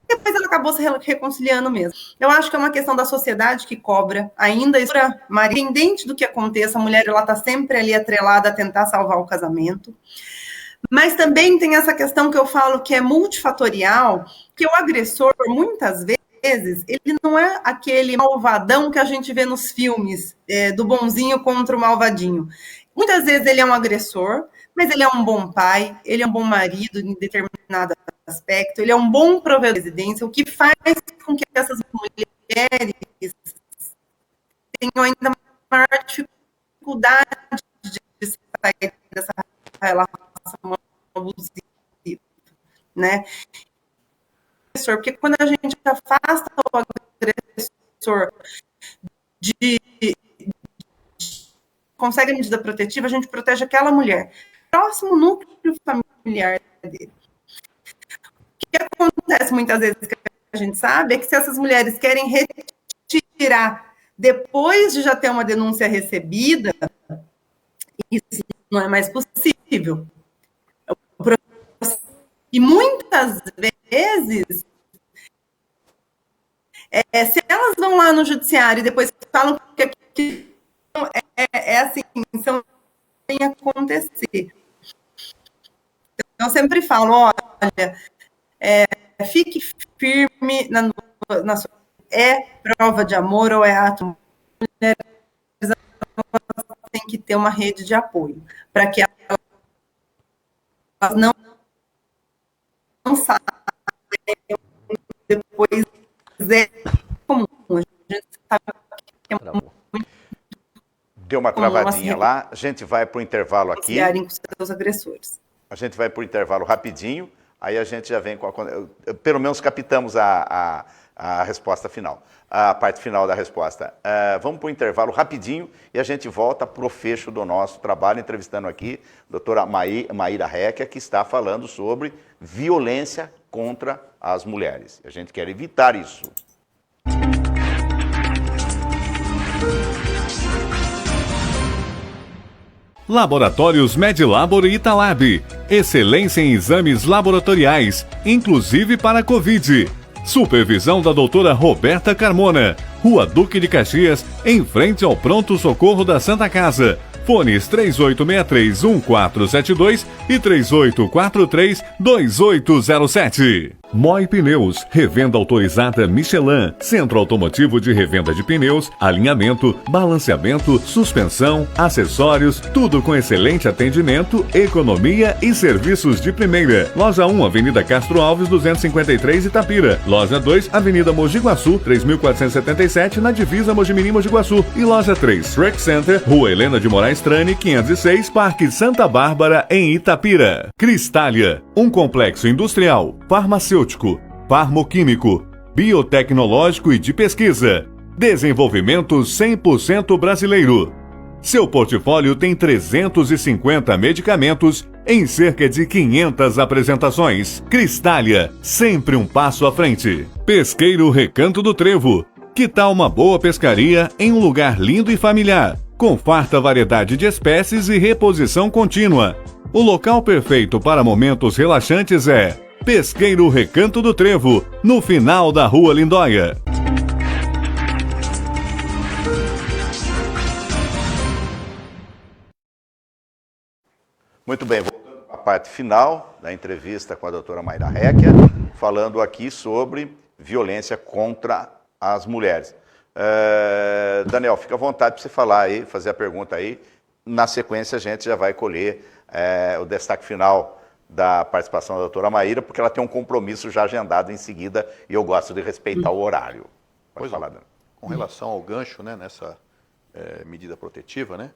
depois ela acabou se reconciliando mesmo. Eu acho que é uma questão da sociedade que cobra ainda, independente do que aconteça, a mulher está sempre ali atrelada a tentar salvar o casamento. Mas também tem essa questão que eu falo que é multifatorial, que o agressor, muitas vezes, ele não é aquele malvadão que a gente vê nos filmes, do bonzinho contra o malvadinho. Muitas vezes ele é um agressor, mas ele é um bom pai, ele é um bom marido em determinado aspecto, ele é um bom provedor de residência, o que faz com que essas mulheres tenham ainda maior dificuldade de sair dessa relação abusiva, né? Porque quando a gente afasta o agressor consegue a medida protetiva, a gente protege aquela mulher, próximo núcleo familiar dele. O que acontece muitas vezes, que a gente sabe, é que se essas mulheres querem retirar depois de já ter uma denúncia recebida, isso não é mais possível. E muitas vezes, se elas vão lá no judiciário e depois falam que aquilo assim, isso tem que acontecer. Então, eu sempre falo, olha, fique firme na sua... É prova de amor ou é ato? Mulheres têm que ter uma rede de apoio, para que elas não saiam depois comum. A gente sabe que é muito... Deu uma travadinha lá, a gente vai para o intervalo aqui. Com seus agressores. A gente vai para o intervalo rapidinho, aí a gente já vem com a... Pelo menos captamos a resposta final, a parte final da resposta. Vamos para o intervalo rapidinho e a gente volta para o fecho do nosso trabalho, entrevistando aqui a doutora Maíra Recchia, que está falando sobre violência contra as mulheres. A gente quer evitar isso. Laboratórios Medilabor e Italab. Excelência em exames laboratoriais, inclusive para a Covid. Supervisão da doutora Roberta Carmona. Rua Duque de Caxias, em frente ao Pronto Socorro da Santa Casa. Fones 3863-1472 e 3843-2807. Moi Pneus, revenda autorizada Michelin, centro automotivo de revenda de pneus, alinhamento, balanceamento, suspensão, acessórios, tudo com excelente atendimento, economia e serviços de primeira. Loja 1, Avenida Castro Alves, 253, Itapira. Loja 2, Avenida Mogi Guaçu, 3477, na divisa Mojimirim-Mogi Guaçu. E loja 3, Truck Center, Rua Helena de Moraes Trane, 506, Parque Santa Bárbara, em Itapira. Cristália, um complexo industrial, farmacêutico, farmoquímico, biotecnológico e de pesquisa. Desenvolvimento 100% brasileiro. Seu portfólio tem 350 medicamentos em cerca de 500 apresentações. Cristália, sempre um passo à frente. Pesqueiro Recanto do Trevo. Que tal uma boa pescaria em um lugar lindo e familiar, com farta variedade de espécies e reposição contínua? O local perfeito para momentos relaxantes é Pesqueiro Recanto do Trevo, no final da Rua Lindóia. Muito bem, voltando para a parte final da entrevista com a doutora Maíra Recchia, falando aqui sobre violência contra as mulheres. Daniel, fica à vontade para você falar aí, fazer a pergunta aí. Na sequência, a gente já vai colher o destaque final da participação da doutora Maíra, porque ela tem um compromisso já agendado em seguida e eu gosto de respeitar o horário. Pode falar, Daniel. Com relação ao gancho, né, nessa medida protetiva, né,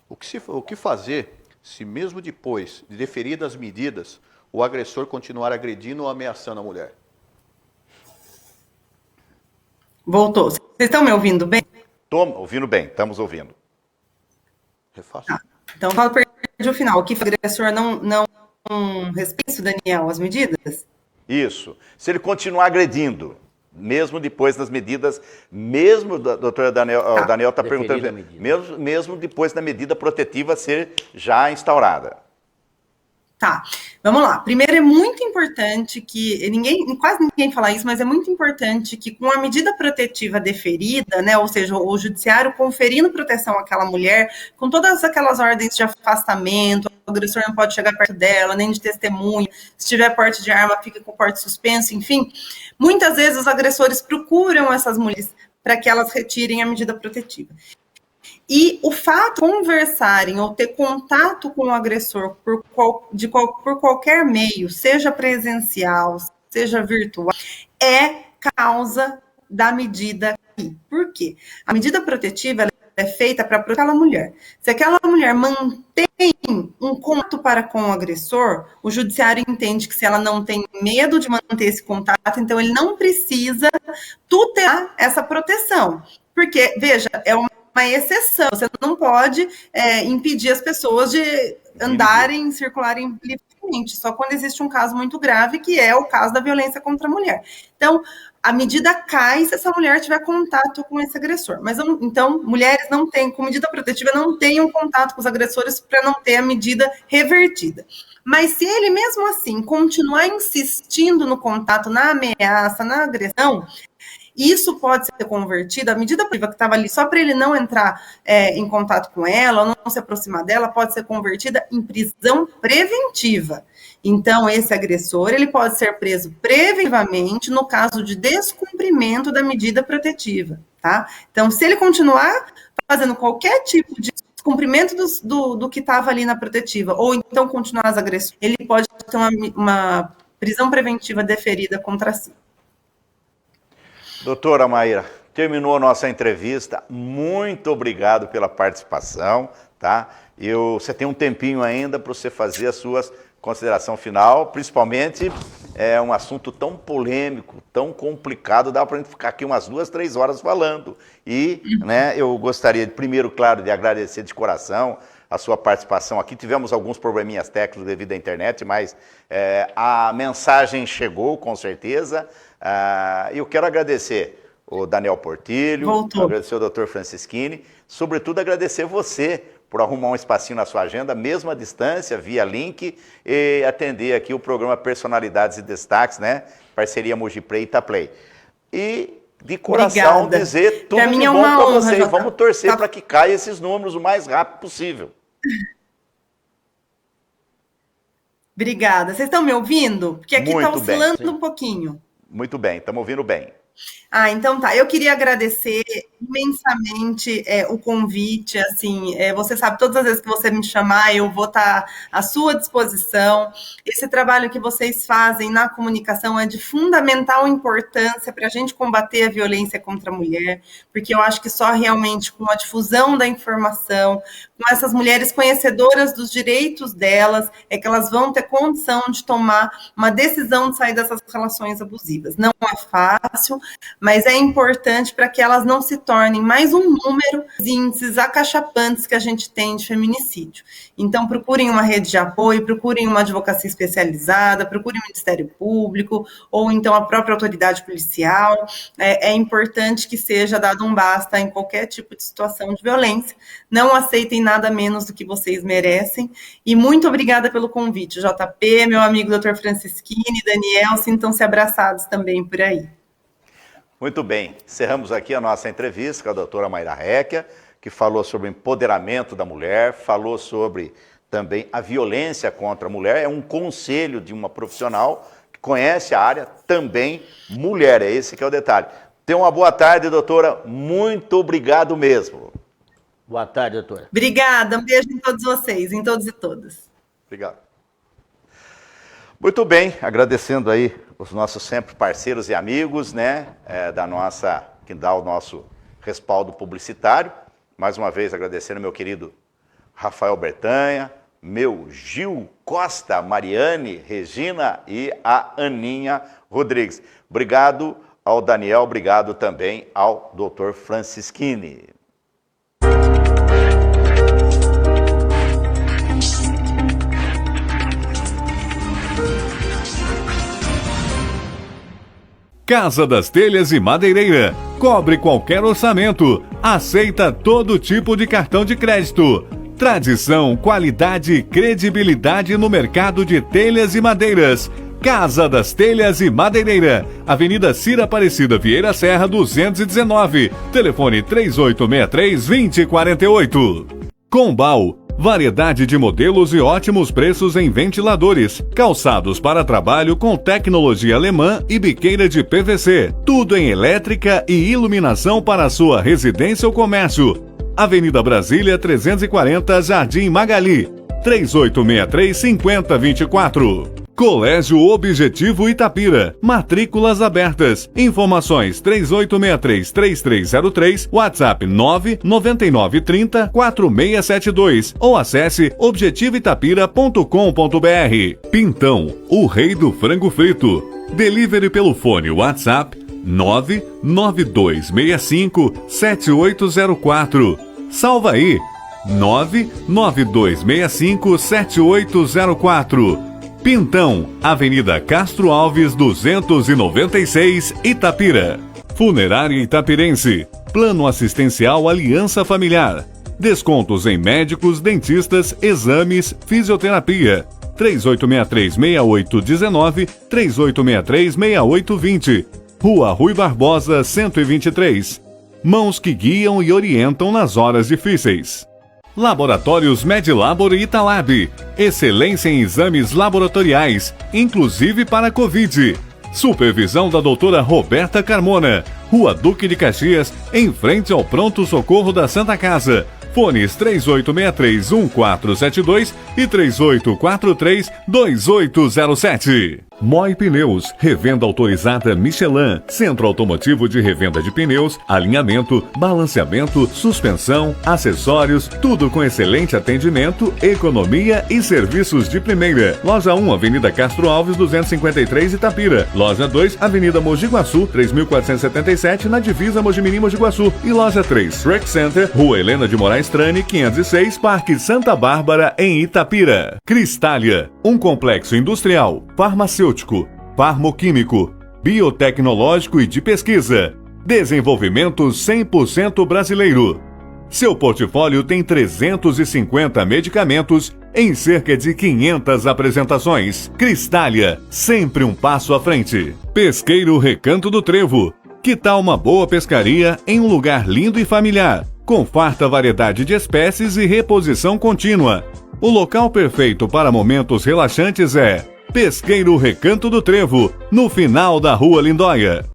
o que fazer se mesmo depois de deferidas as medidas, o agressor continuar agredindo ou ameaçando a mulher? Voltou. Vocês estão me ouvindo bem? Estou ouvindo bem, estamos ouvindo. Refaço. Então, eu perdi o final. O que o agressor não respeita, Daniel, as medidas? Isso. Se ele continuar agredindo. Mesmo depois das medidas, mesmo, doutora Daniel, o Daniel está perguntando, mesmo depois da medida protetiva ser já instaurada. Tá, vamos lá. Primeiro, é muito importante que quase ninguém fala isso, mas é muito importante que com a medida protetiva deferida, né, ou seja, o judiciário conferindo proteção àquela mulher, com todas aquelas ordens de afastamento, o agressor não pode chegar perto dela, nem de testemunha, se tiver porte de arma, fica com porte suspenso, enfim. Muitas vezes os agressores procuram essas mulheres para que elas retirem a medida protetiva. E o fato de conversarem ou ter contato com o agressor por qualquer meio, seja presencial, seja virtual, é causa da medida. Por quê? A medida protetiva ela é feita para proteger aquela mulher. Se aquela mulher mantém um contato para com o agressor, o judiciário entende que se ela não tem medo de manter esse contato, então ele não precisa tutelar essa proteção. Porque, veja, é uma exceção. Você não pode impedir as pessoas de andarem, circularem livremente, só quando existe um caso muito grave, que é o caso da violência contra a mulher. Então, a medida cai se essa mulher tiver contato com esse agressor. Mas, então, mulheres não têm, com medida protetiva, não tenham contato com os agressores para não ter a medida revertida. Mas se ele, mesmo assim, continuar insistindo no contato, na ameaça, na agressão, isso pode ser convertido, a medida protetiva que estava ali só para ele não entrar em contato com ela, ou não se aproximar dela, pode ser convertida em prisão preventiva. Então, esse agressor, ele pode ser preso preventivamente no caso de descumprimento da medida protetiva, tá? Então, se ele continuar fazendo qualquer tipo de descumprimento do que estava ali na protetiva, ou então continuar as agressões, ele pode ter uma prisão preventiva deferida contra si. Doutora Maíra, terminou a nossa entrevista. Muito obrigado pela participação, tá? Você tem um tempinho ainda para você fazer as suas considerações final, principalmente um assunto tão polêmico, tão complicado, dá para a gente ficar aqui umas 2, 3 horas falando. E né, eu gostaria, primeiro, claro, de agradecer de coração a sua participação aqui. Tivemos alguns probleminhas técnicos devido à internet, mas a mensagem chegou, com certeza. Eu quero agradecer o Daniel Portilho, agradecer o Dr. Francischini, sobretudo agradecer você por arrumar um espacinho na sua agenda, mesmo à distância, via link, e atender aqui o programa Personalidades e Destaques, né? Parceria Mogiplay e Itaplay. E de coração dizer tudo de bom para vocês. Vamos torcer para que caia esses números o mais rápido possível. Obrigada. Vocês estão me ouvindo? Porque aqui está oscilando um pouquinho. Muito bem, estamos ouvindo bem. Então tá. Eu queria agradecer imensamente o convite, assim, você sabe, todas as vezes que você me chamar, eu vou estar à sua disposição. Esse trabalho que vocês fazem na comunicação é de fundamental importância para a gente combater a violência contra a mulher, porque eu acho que só realmente com a difusão da informação, com essas mulheres conhecedoras dos direitos delas, é que elas vão ter condição de tomar uma decisão de sair dessas relações abusivas. Não é fácil, mas é importante para que elas não se tornem mais um número dos índices acachapantes que a gente tem de feminicídio. Então, procurem uma rede de apoio, procurem uma advocacia especializada, procurem o Ministério Público, ou então a própria autoridade policial. É importante que seja dado um basta em qualquer tipo de situação de violência. Não aceitem nada menos do que vocês merecem. E muito obrigada pelo convite, JP, meu amigo Dr. Francischini, Daniel, sintam-se abraçados também por aí. Muito bem, encerramos aqui a nossa entrevista com a doutora Maíra Recchia, que falou sobre o empoderamento da mulher, falou sobre também a violência contra a mulher, é um conselho de uma profissional que conhece a área, também mulher, é esse que é o detalhe. Tenha uma boa tarde, doutora, muito obrigado mesmo. Boa tarde, doutora. Obrigada, um beijo em todos vocês, em todos e todas. Obrigado. Muito bem, agradecendo aí os nossos sempre parceiros e amigos, né, que dá o nosso respaldo publicitário. Mais uma vez agradecendo meu querido Rafael Bertanha, meu Gil Costa, Mariane, Regina e a Aninha Rodrigues. Obrigado ao Daniel, obrigado também ao Dr. Francischini. Casa das Telhas e Madeireira. Cobre qualquer orçamento. Aceita todo tipo de cartão de crédito. Tradição, qualidade e credibilidade no mercado de telhas e madeiras. Casa das Telhas e Madeireira. Avenida Cira Aparecida Vieira Serra 219. Telefone 3863-2048. Combal. Variedade de modelos e ótimos preços em ventiladores, calçados para trabalho com tecnologia alemã e biqueira de PVC. Tudo em elétrica e iluminação para sua residência ou comércio. Avenida Brasília 340, Jardim Magali. 3863-5024. Colégio Objetivo Itapira. Matrículas abertas. Informações 3863-3303, WhatsApp 99930-4672 ou acesse objetivoitapira.com.br. Pintão, o rei do frango frito. Delivery pelo fone WhatsApp 99265-7804. Salva aí, 99265-7804. Pintão, Avenida Castro Alves 296, Itapira. Funerária Itapirense. Plano assistencial Aliança Familiar. Descontos em médicos, dentistas, exames, fisioterapia. 3863-6819, 3863-6820. Rua Rui Barbosa, 123. Mãos que guiam e orientam nas horas difíceis. Laboratórios Medilabor e Italab. Excelência em exames laboratoriais, inclusive para Covid. Supervisão da doutora Roberta Carmona. Rua Duque de Caxias, em frente ao Pronto Socorro da Santa Casa. Fones 3863-1472 e 3843-2807. Moi Pneus, revenda autorizada Michelin, centro automotivo de revenda de pneus, alinhamento, balanceamento, suspensão, acessórios, tudo com excelente atendimento, economia e serviços de primeira. Loja 1, Avenida Castro Alves, 253, Itapira. Loja 2, Avenida Mogi Guaçu, 3477, na divisa Mojimirim-Mogi Guaçu. E loja 3, Rec Center, Rua Helena de Moraes Trane, 506, Parque Santa Bárbara, em Itapira. Cristália, um complexo industrial, farmacêutico, farmoquímico, biotecnológico e de pesquisa. Desenvolvimento 100% brasileiro. Seu portfólio tem 350 medicamentos em cerca de 500 apresentações. Cristália, sempre um passo à frente. Pesqueiro Recanto do Trevo. Que tal uma boa pescaria em um lugar lindo e familiar, com farta variedade de espécies e reposição contínua? O local perfeito para momentos relaxantes é Pesqueiro Recanto do Trevo, no final da Rua Lindóia.